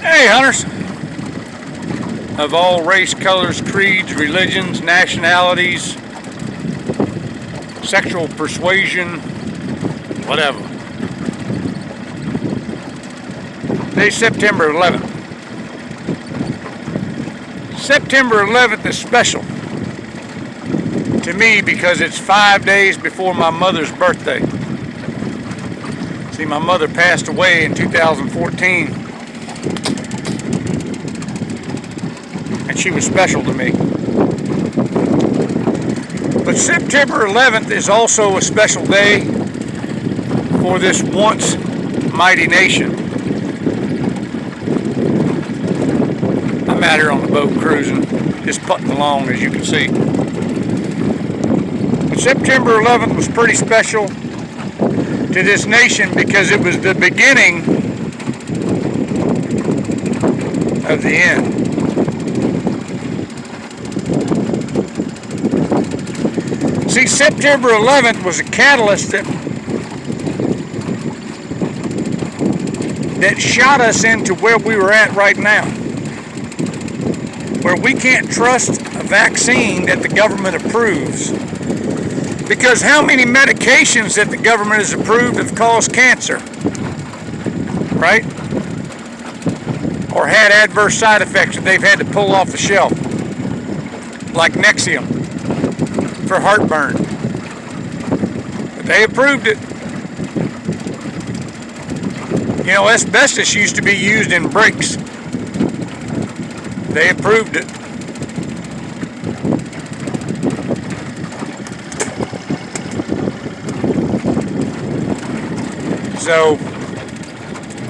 Hey, hunters of all race, colors, creeds, religions, nationalities, sexual persuasion, whatever. Today's September 11th. September 11th is special to me because it's 5 days before my mother's birthday. See, my mother passed away in 2014. And she was special to me. But September 11th is also a special day for this once mighty nation. I'm out here on the boat cruising, just putting along, as you can see. But September 11th was pretty special to this nation because it was the beginning of the end. See, September 11th was a catalyst that shot us into where we were at right now, where we can't trust a vaccine that the government approves. Because how many medications that the government has approved have caused cancer, right? Or had adverse side effects that they've had to pull off the shelf, like Nexium for heartburn. But they approved it. You know, asbestos used to be used in brakes. They approved it. So,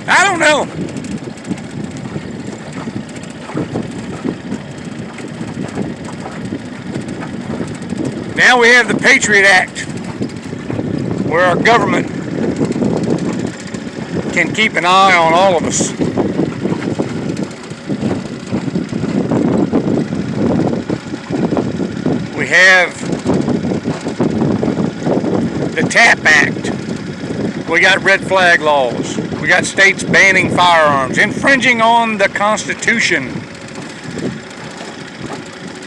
I don't know. Now we have the Patriot Act, where our government can keep an eye on all of us. We have the TAP Act. We got red flag laws. We got states banning firearms, infringing on the Constitution.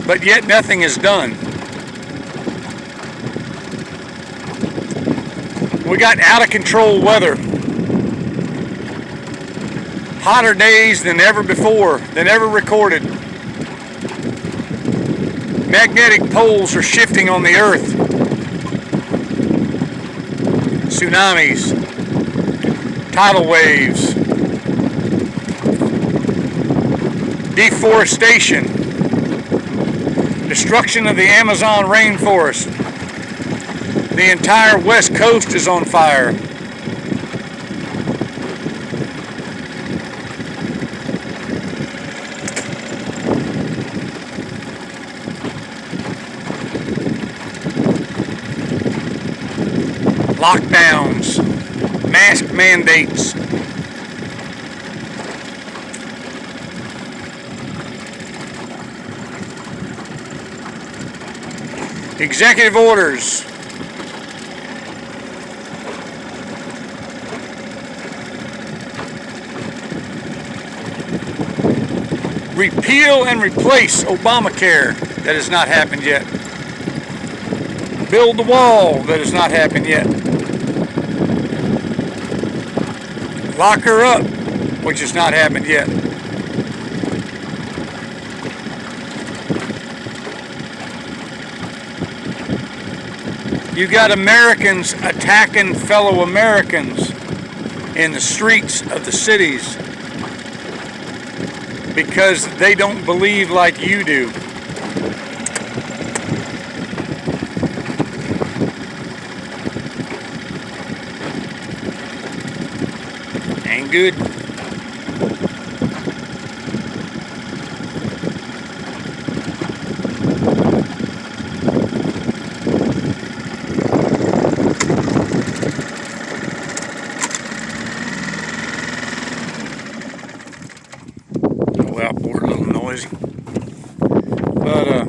But yet nothing is done. We got out of control weather. Hotter days than ever before, than ever recorded. Magnetic poles are shifting on the earth. Tsunamis, tidal waves, deforestation, destruction of the Amazon rainforest. The entire West Coast is on fire. Lockdowns, mask mandates. Executive orders. Repeal and replace Obamacare. That has not happened yet. Build the wall. That has not happened yet. Lock her up, which has not happened yet. You got Americans attacking fellow Americans in the streets of the cities because they don't believe like you do. Ain't good. Outboard, a little noisy, but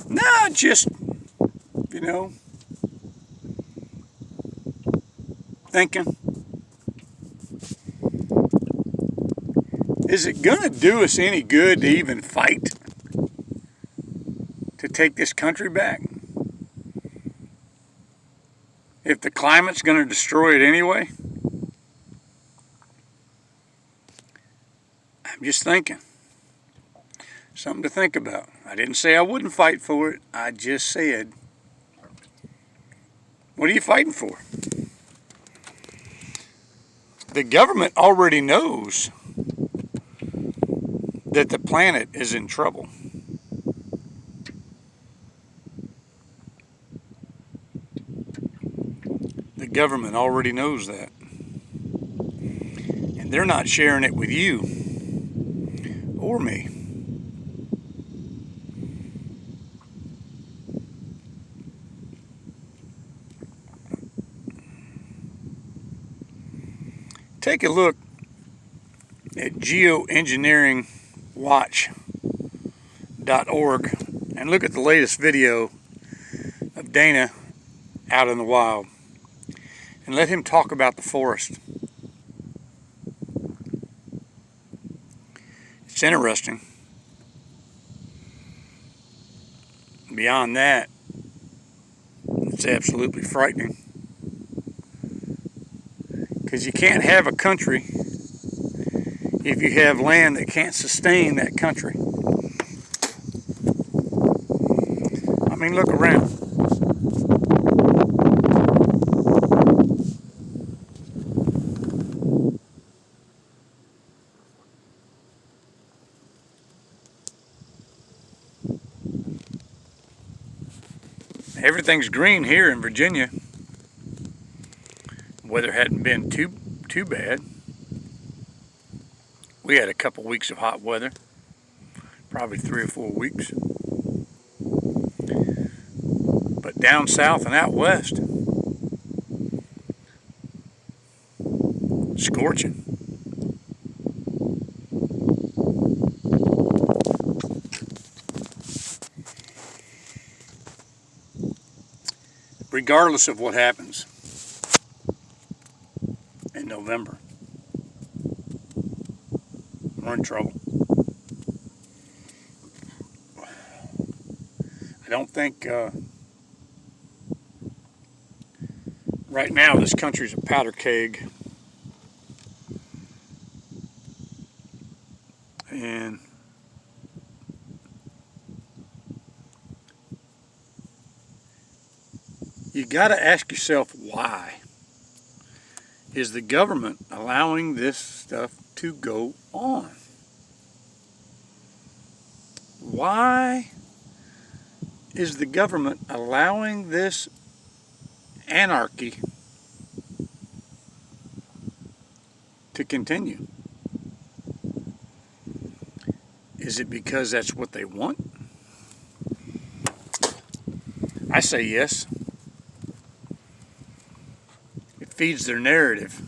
nah, just, you know, thinking. Is it going to do us any good to even fight to take this country back? If the climate's going to destroy it anyway? I'm just thinking. Something to think about. I didn't say I wouldn't fight for it. I just said, what are you fighting for? The government already knows that the planet is in trouble. The government already knows that. And they're not sharing it with you or me. Take a look at geoengineeringwatch.org and look at the latest video of Dana out in the wild, and let him talk about the forest. It's interesting. Beyond that, it's absolutely frightening. Because you can't have a country if you have land that can't sustain that country. I mean, look around. Everything's green here in Virginia. Weather hadn't been too bad. We had a couple weeks of hot weather, probably 3 or 4 weeks. But down south and out west, scorching. Regardless of what happens in November, we're in trouble. I don't think right now this country's a powder keg, and you got to ask yourself, why is the government allowing this stuff to go on? Why is the government allowing this anarchy to continue? Is it because that's what they want? I say yes. It feeds their narrative.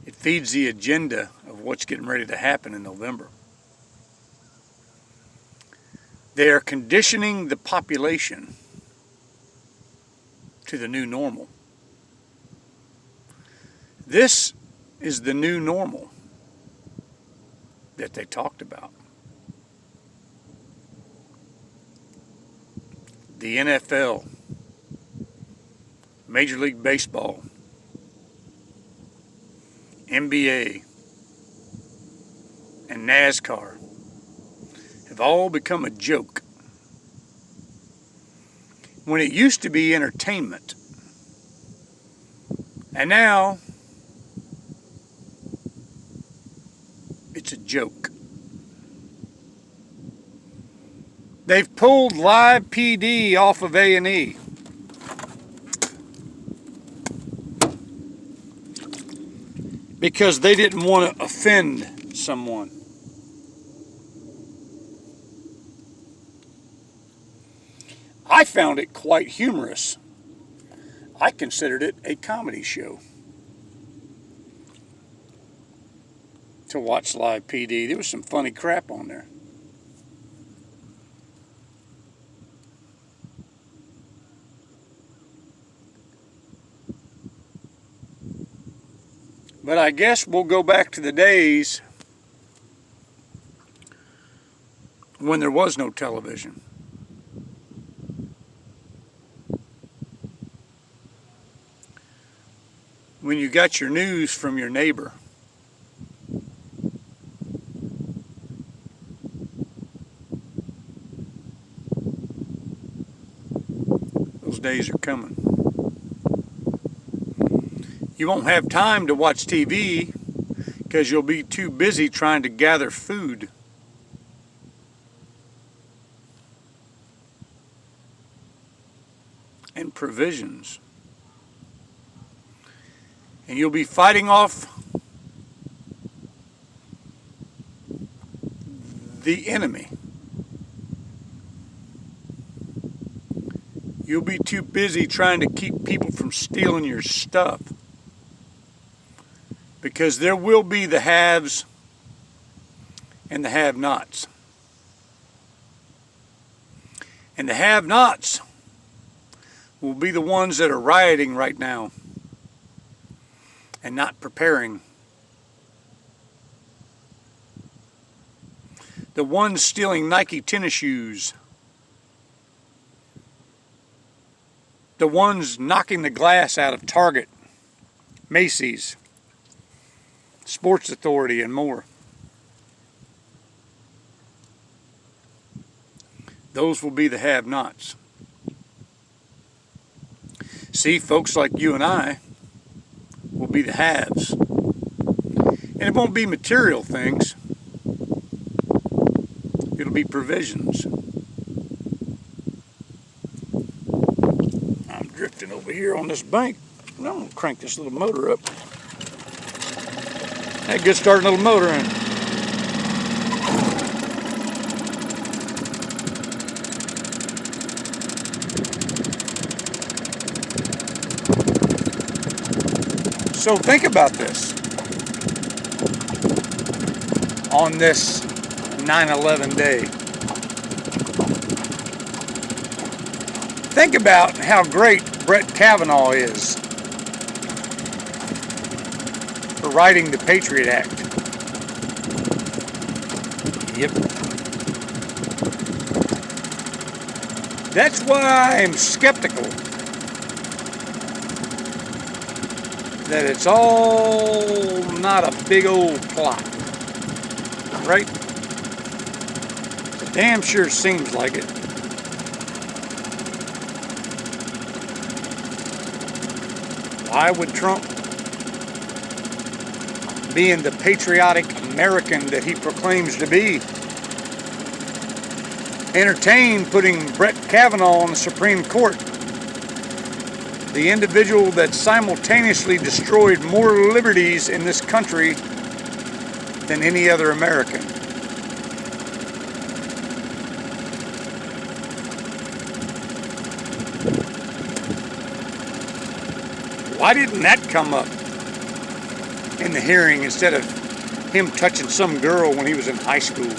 It feeds the agenda of what's getting ready to happen in November. They are conditioning the population to the new normal. This is the new normal that they talked about. The NFL, Major League Baseball, NBA, and NASCAR have all become a joke. When it used to be entertainment, and now it's a joke. They've pulled live PD off of A&E. Because they didn't want to offend someone. I found it quite humorous. I considered it a comedy show to watch live PD. There was some funny crap on there. But I guess we'll go back to the days when there was no television. When you got your news from your neighbor. Those days are coming. You won't have time to watch TV because you'll be too busy trying to gather food. And provisions. And you'll be fighting off the enemy. You'll be too busy trying to keep people from stealing your stuff. Because there will be the haves and the have-nots. And the have-nots will be the ones that are rioting right now and not preparing. The ones stealing Nike tennis shoes. The ones knocking the glass out of Target, Macy's, Sports Authority, and more. Those will be the have-nots. See, folks like you and I will be the haves. And it won't be material things. It'll be provisions. I'm drifting over here on this bank. I'm going to crank this little motor up. That good starting little motor in. So think about this. On this 9/11 day. Think about how great Brett Kavanaugh is for writing the Patriot Act. Yep. That's why I am skeptical that it's all not a big old plot. Right? It damn sure seems like it. Why would Trump, being the patriotic American that he proclaims to be, entertain putting Brett Kavanaugh on the Supreme Court, the individual that simultaneously destroyed more liberties in this country than any other American? Why didn't that come up in the hearing instead of him touching some girl when he was in high school?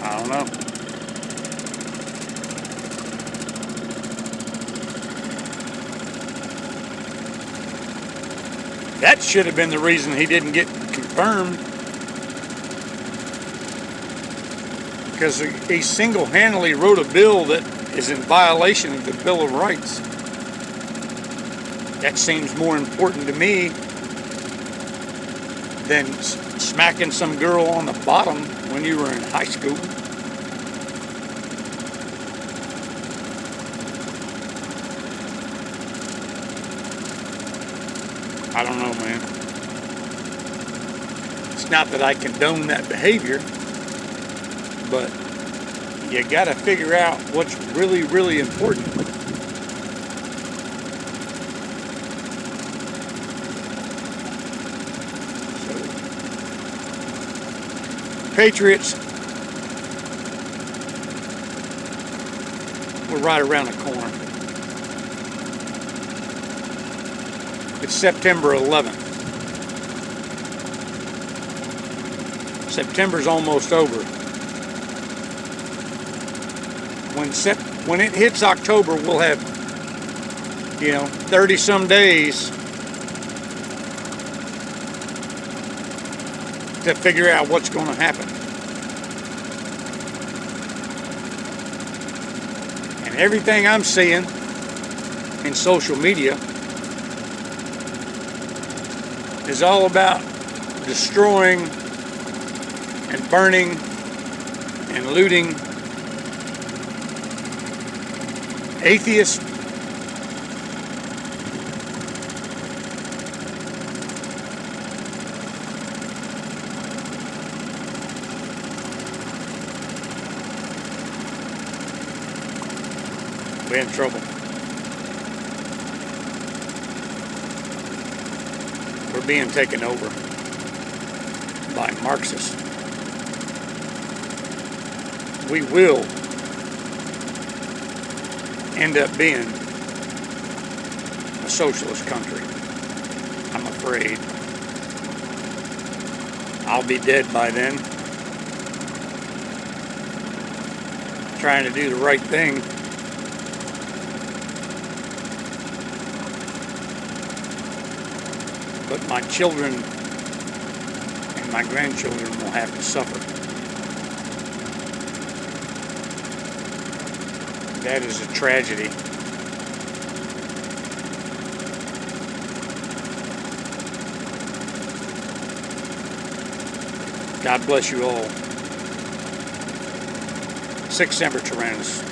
I don't know. That should have been the reason he didn't get confirmed. Because he single-handedly wrote a bill that is in violation of the Bill of Rights. That seems more important to me than smacking some girl on the bottom when you were in high school. I don't know, man. It's not that I condone that behavior, but you gotta figure out what's really, really important. So, Patriots, we're right around the corner. It's September 11th. September's almost over. When it hits October, we'll have, 30 some days to figure out what's going to happen. And everything I'm seeing in social media is all about destroying and burning and looting atheists, we're in trouble. We're being taken over by Marxists. We will end up being a socialist country. I'm afraid. I'll be dead by then. Trying to do the right thing. But my children and my grandchildren will have to suffer. That is a tragedy. God bless you all. Sic Semper Tyrannis.